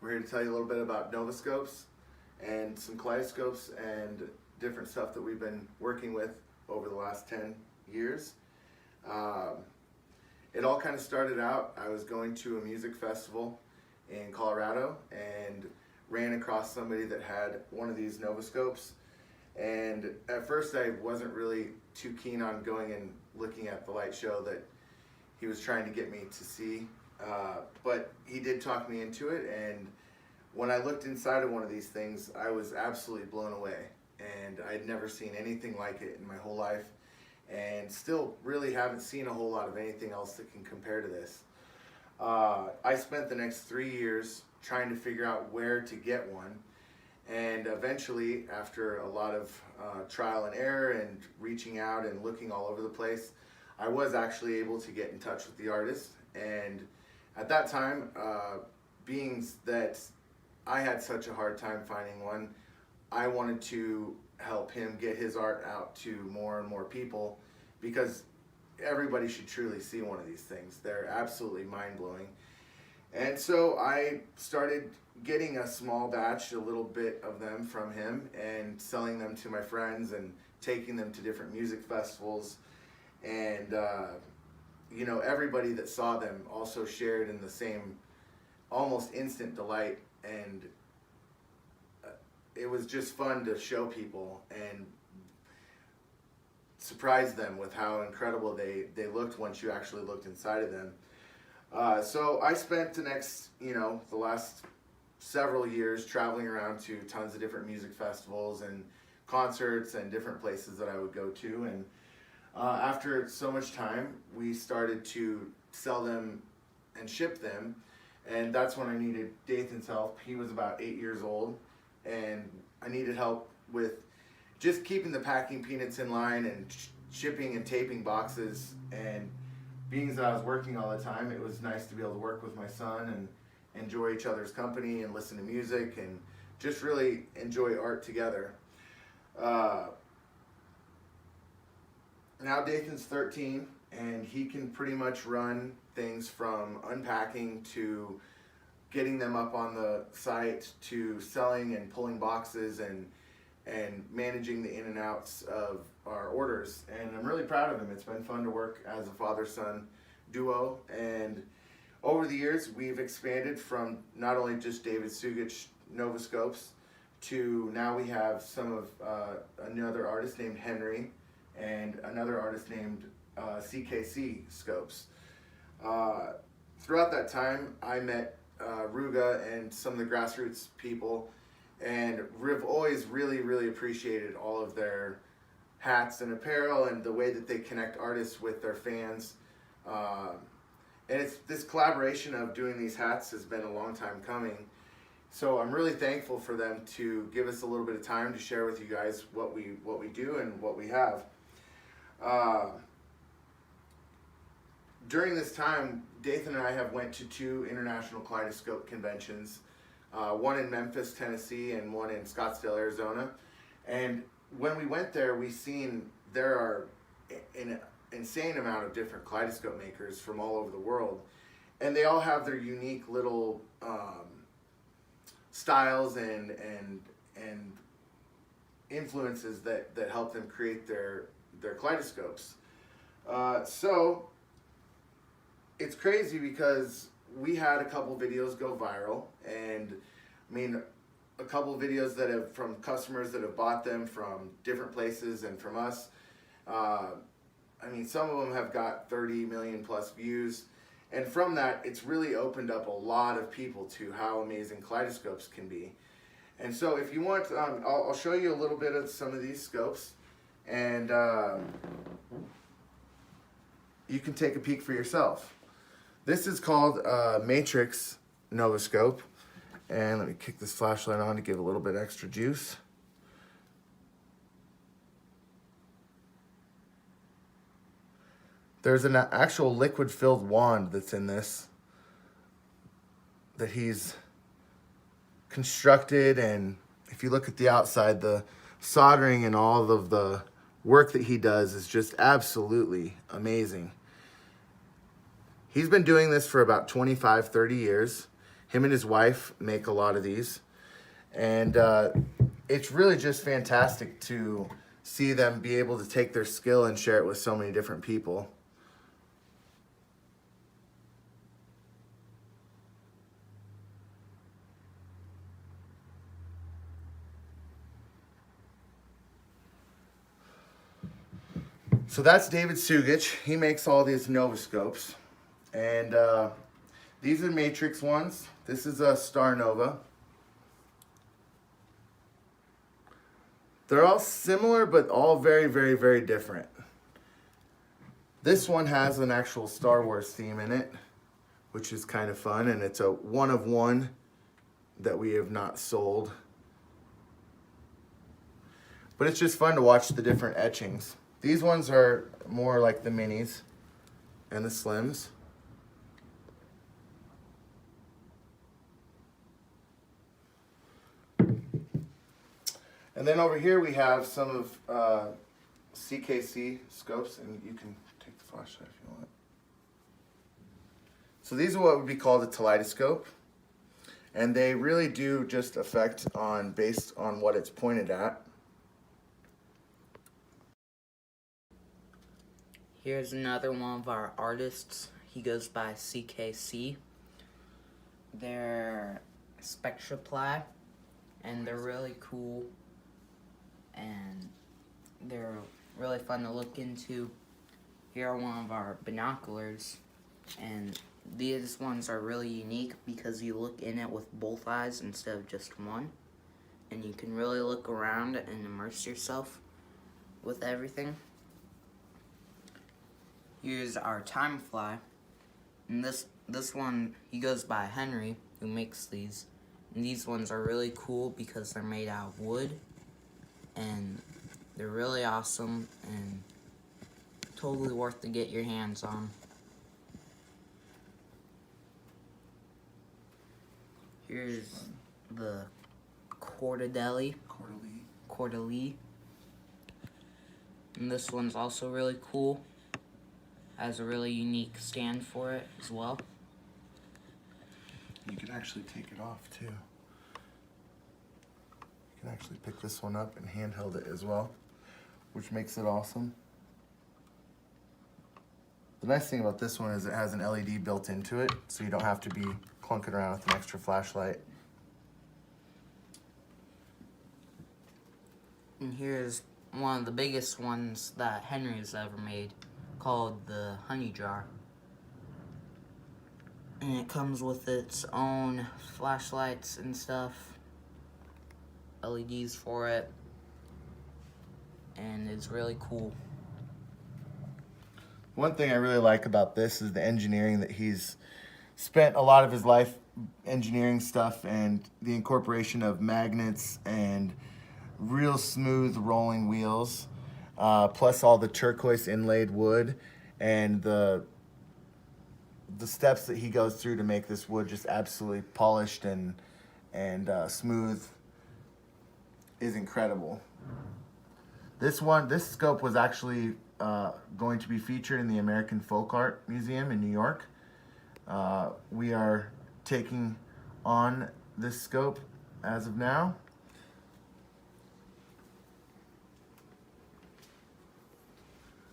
We're here to tell you a little bit about NovaScopes and some kaleidoscopes and different stuff that we've been working with over the last 10 years. It all kind of started out, I was going to a music festival in Colorado and ran across somebody that had one of these NovaScopes. And at first I wasn't really too keen on going and looking at the light show that he was trying to get me to see. But he did talk me into it, and when I looked inside of one of these things, I was absolutely blown away. And I'd never seen anything like it in my whole life, and still really haven't seen a whole lot of anything else that can compare to this. I spent the next 3 years trying to figure out where to get one, and eventually, after a lot of trial and error and reaching out and looking all over the place, I was actually able to get in touch with the artist. And at that time, being that I had such a hard time finding one, I wanted to help him get his art out to more and more people, because everybody should truly see one of these things. They're absolutely mind-blowing. And so I started getting a small batch, a little bit of them from him, and selling them to my friends and taking them to different music festivals. And you know, everybody that saw them also shared in the same almost instant delight, and it was just fun to show people and surprise them with how incredible they looked once you actually looked inside of them. So I spent the next, the last several years traveling around to tons of different music festivals and concerts and different places that I would go to. And after so much time, we started to sell them and ship them. And that's when I needed Dathan's help. He was about 8 years old, and I needed help with just keeping the packing peanuts in line and shipping and taping boxes. And being as I was working all the time, it was nice to be able to work with my son and enjoy each other's company and listen to music and just really enjoy art together. Now Dathan's 13, and he can pretty much run things from unpacking to getting them up on the site to selling and pulling boxes and managing the in and outs of our orders. And I'm really proud of him. It's been fun to work as a father-son duo. And over the years, we've expanded from not only just David Sugich NovaScopes to now we have some of another artist named Henry and another artist named CKC Scopes. Throughout that time, I met Ruga and some of the grassroots people, and we've always really appreciated all of their hats and apparel and the way that they connect artists with their fans. And it's this collaboration of doing these hats has been a long time coming. So I'm really thankful for them to give us a little bit of time to share with you guys what we do and what we have. During this time, Dathan and I have went to 2 international kaleidoscope conventions, one in Memphis, Tennessee, and one in Scottsdale, Arizona. And when we went there, we seen there are an insane amount of different kaleidoscope makers from all over the world, and they all have their unique little styles and influences that help them create their kaleidoscopes. So it's crazy because we had a couple videos go viral, and I mean a couple videos that have from customers that have bought them from different places and from us. I mean, some of them have got 30 million plus views, and from that it's really opened up a lot of people to how amazing kaleidoscopes can be. And so if you want, I'll show you a little bit of some of these scopes, and you can take a peek for yourself. This is called Matrix NovaScope, and let me kick this flashlight on to give a little bit extra juice. There's an actual liquid-filled wand that's in this that he's constructed, and if you look at the outside, the soldering and all of the work that he does is just absolutely amazing. He's been doing this for about 25, 30 years. Him and his wife make a lot of these. And it's really just fantastic to see them be able to take their skill and share it with so many different people. So that's David Sugich. He makes all these NovaScopes. And these are matrix ones. This is a Star Nova. They're all similar, but all very, very, very different. This one has an actual Star Wars theme in it, which is kind of fun, and it's a one of one that we have not sold. But it's just fun to watch the different etchings. These ones are more like the minis and the slims. And then over here we have some of CKC scopes, and you can take the flashlight if you want. So these are what would be called a kaleidoscope, and they really do just affect on based on what it's pointed at. Here's another one of our artists. He goes by CKC. They're Spectraply, and they're really cool, and they're really fun to look into. Here are one of our binoculars, and these ones are really unique because you look in it with both eyes instead of just one, and you can really look around and immerse yourself with everything. Here's our time fly, and this one, he goes by Henry, who makes these. And these ones are really cool because they're made out of wood, and they're really awesome and totally worth to get your hands on. Here's the Cordelli. And this one's also really cool. Has a really unique stand for it as well. You can actually take it off too. You can actually pick this one up and handheld it as well, which makes it awesome. The nice thing about this one is it has an LED built into it, so you don't have to be clunking around with an extra flashlight. And here's one of the biggest ones that Henry's ever made, called the honey jar. And it comes with its own flashlights and stuff, LEDs for it, and it's really cool. One thing I really like about this is the engineering that he's spent a lot of his life engineering stuff, and the incorporation of magnets and real smooth rolling wheels, plus all the turquoise inlaid wood and the steps that he goes through to make this wood just absolutely polished and smooth is incredible. This scope was actually going to be featured in the American Folk Art Museum in New York. We are taking on this scope as of now.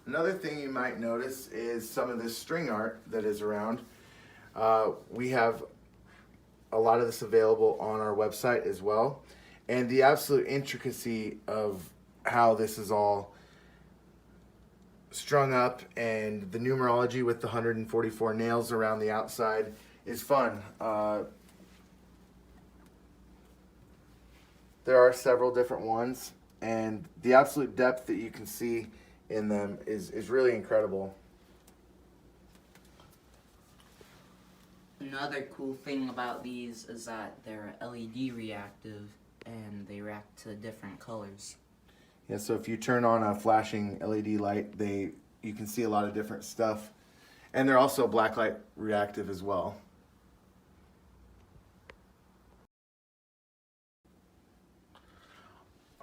Another thing you might notice is some of this string art that is around. We have a lot of this available on our website as well. And the absolute intricacy of how this is all strung up and the numerology with the 144 nails around the outside is fun. There are several different ones, and the absolute depth that you can see in them is really incredible. Another cool thing about these is that they're LED reactive and they react to different colors. Yeah, so if you turn on a flashing LED light, you can see a lot of different stuff. And they're also blacklight reactive as well.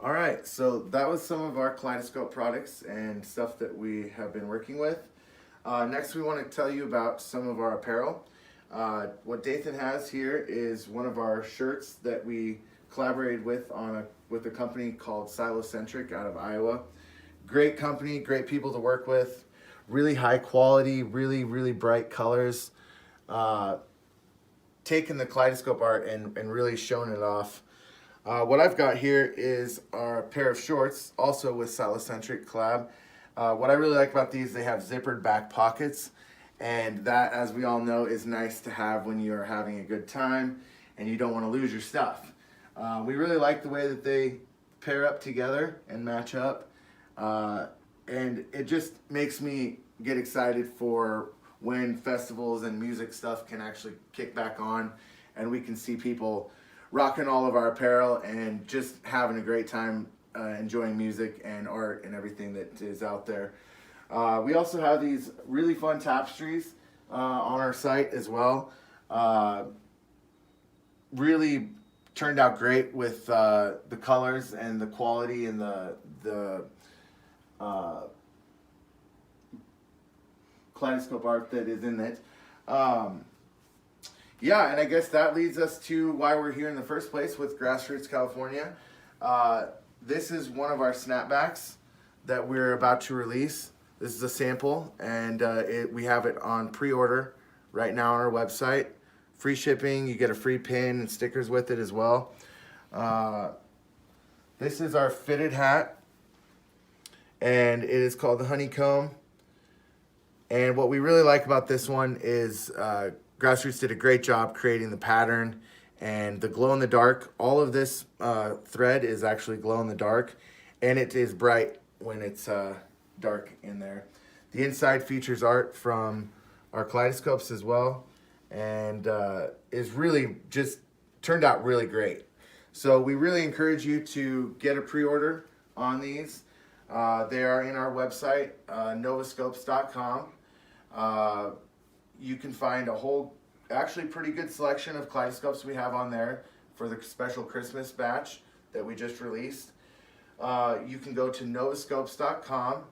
All right, so that was some of our kaleidoscope products and stuff that we have been working with. Next, we want to tell you about some of our apparel. What Dathan has here is one of our shirts that we collaborated with with a company called Silocentric out of Iowa. Great company, great people to work with, really high quality, really bright colors. Taking the kaleidoscope art and really showing it off. What I've got here is our pair of shorts, also with Silocentric collab. What I really like about these, they have zippered back pockets, and that, as we all know, is nice to have when you're having a good time and you don't want to lose your stuff. We really like the way that they pair up together and match up, and it just makes me get excited for when festivals and music stuff can actually kick back on and we can see people rocking all of our apparel and just having a great time enjoying music and art and everything that is out there. We also have these really fun tapestries on our site as well. Really turned out great with the colors and the quality and the kaleidoscope art that is in it. Yeah, and I guess that leads us to why we're here in the first place with Grassroots California. This is one of our snapbacks that we're about to release. This is a sample, and we have it on pre-order right now on our website. Free shipping, you get a free pin and stickers with it as well. This is our fitted hat, and it is called the Honeycomb. And what we really like about this one is Grassroots did a great job creating the pattern and the glow in the dark. All of this thread is actually glow in the dark, and it is bright when it's dark in there. The inside features art from our kaleidoscopes as well, and is really just turned out really great. So we really encourage you to get a pre-order on these. They are in our website, NovaScopes.com. You can find a whole, actually pretty good selection of kaleidoscopes we have on there for the special Christmas batch that we just released. You can go to NovaScopes.com,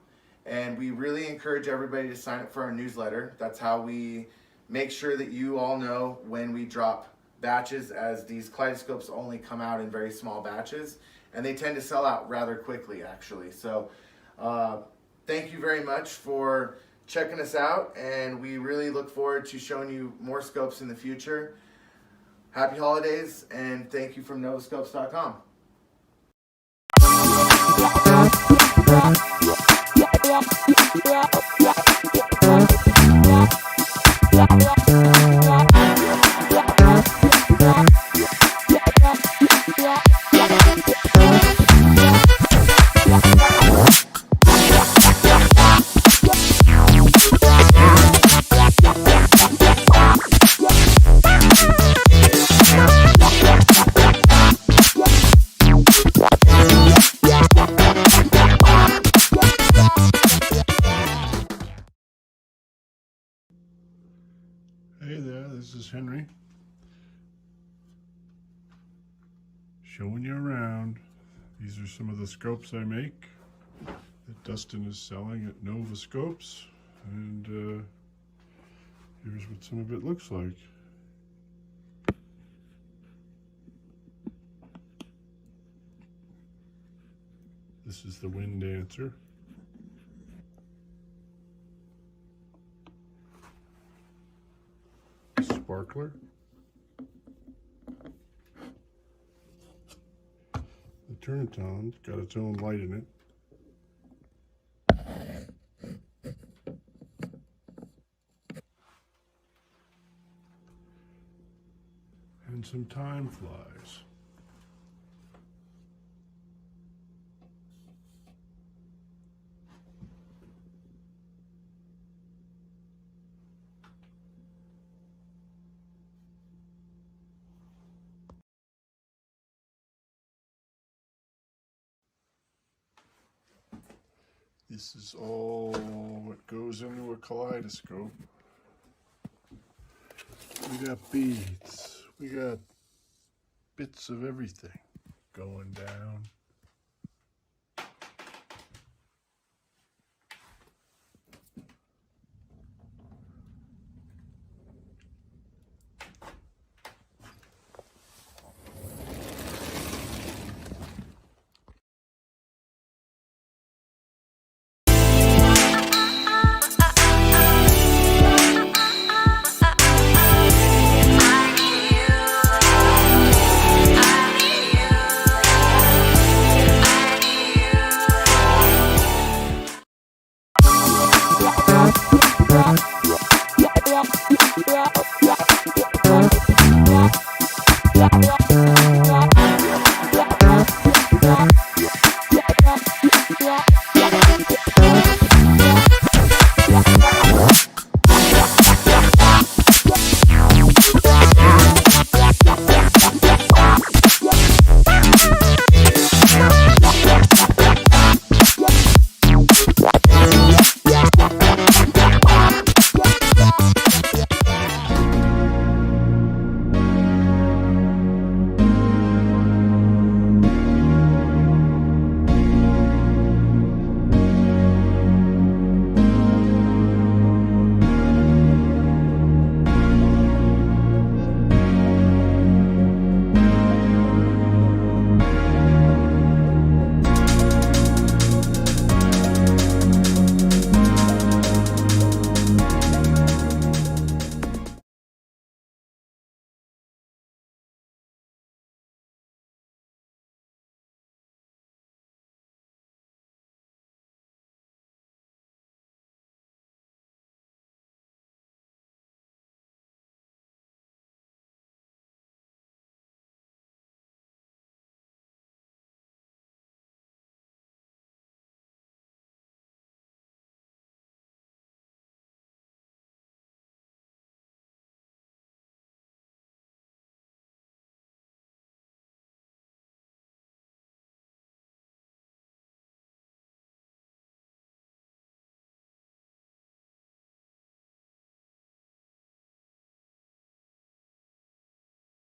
and we really encourage everybody to sign up for our newsletter. That's how we make sure that you all know when we drop batches, as these kaleidoscopes only come out in very small batches, and they tend to sell out rather quickly, actually. So thank you very much for checking us out, and we really look forward to showing you more scopes in the future. Happy holidays, and thank you from NovaScopes.com. Hey there, this is Henry, showing you around. These are some of the scopes I make that Dustin is selling at NovaScopes, and here's what some of it looks like. This is the Wind Dancer. Sparkler. The Turniton's got its own light in it. And some time flies. This is all what goes into a kaleidoscope. We got beads, we got bits of everything going down.